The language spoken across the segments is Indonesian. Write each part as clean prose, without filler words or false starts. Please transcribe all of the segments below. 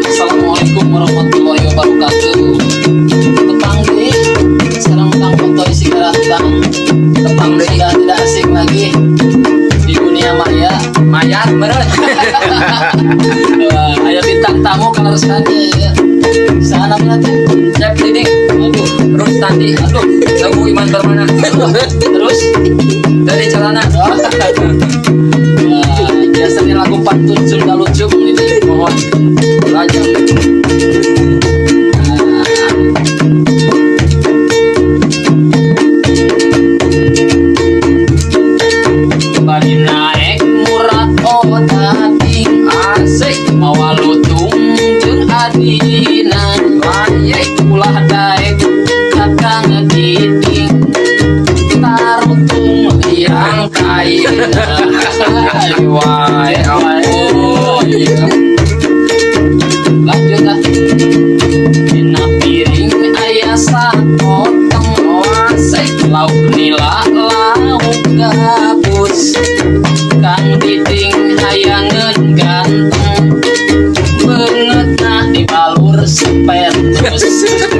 Assalamualaikum warahmatullahi wabarakatuh. Tepang di sekarang tentang foto isi keratang. Tepang sudah tidak asing lagi di dunia maya. Mayat meren. Ayo bintang tamu kalau sekali ya. Sana berarti Cep Diding. aduh Terus tadi. aduh Lagu Iman Permana. terus Dari celana. biasanya lagu pantun Sunda lucu ini mohon Lajang. bari naik murah daging Asik. mawa lutung jeung adina Layek. ulah daek kakang diding tarutung liang kain wae oh iya lanjut ah dina piring aya sapotong asik lauk nila lauk gabus kang diding hayangeun ganteng beungeut nah dibalur sepetus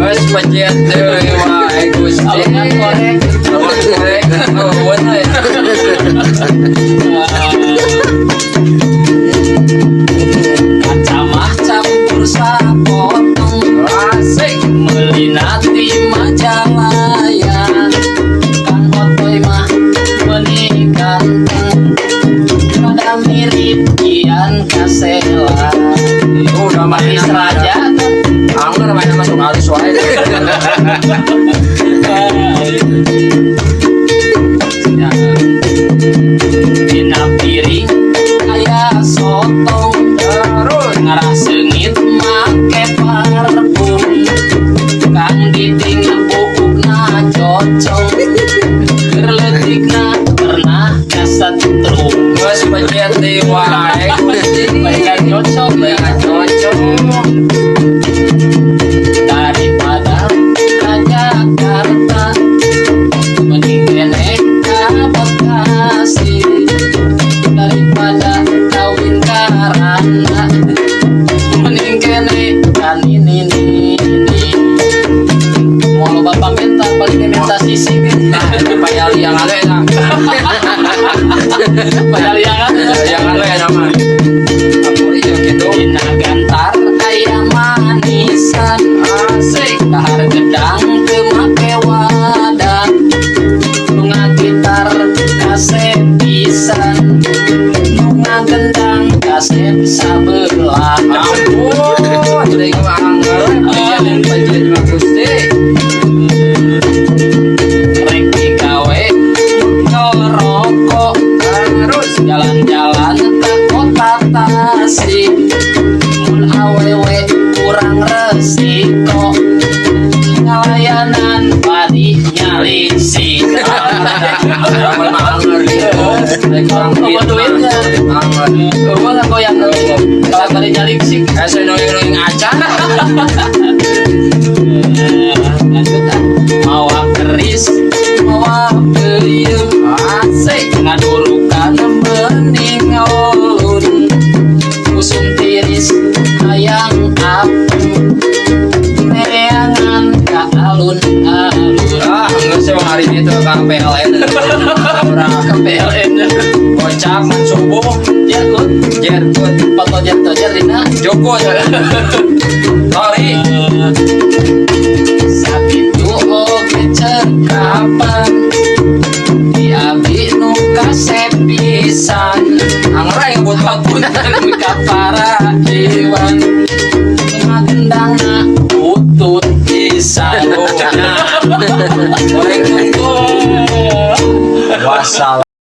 Wes pecet deui wae Gusti. alungan korek Korek. Oh, bener. kacamah campur sapotong Asik. melinat di Majalaya kan otoy mah meuni ganteng rada mirip Ian Kasela Udah main Manis Raja Angger main masuk halus wae. dina piring aya sotong Terus. ngarah seungit make parfum kang diding buukna cocok gerletikna pernah kasetrum Wes pecet deui wae Gusti. mereka cocok Ya cocok. daripada ka Jakarta mending kene ka Bekasi daripada kawin karana mending kene ka nini mau lo bapak mental paling minta sisi Nah, payah liang ale nah. padahal yang Liang ale nama. Aku ieu kitu. dina gantar aya manisan Asik. kahar gedang teu make wadah lunga gitar kasep pisan lunga gendang kasep sabelah Ampun. Deui angger. Pecet pecet mah Gusti. rek digawe ngerokok Terus. jalan-jalan ke kota Tasik mun awewe kurang resiko ngalayanan padi nyalisi Amal mah angger gitu. Rek kurang apa duit duitnya mah. Angger. gua nggak goyang kalau kali nyaliksi Asa noing acan. lanjut ah mawa keris mawa belieu Asik. ngadurukan bening ulun usum tiris hayang apem neangan ka alun-alun Ah, geus sih hari itu Kang PLN. Urang ke PLN kocak man subuh. jerkut Jerkut. foto jer dina Jokut. Sorry. sakitu oge cekapan di abi nu kasep pisan Angger yang buat punten ka para iwan ngagendangna utut pisan Goreng tunggu. Wassalam.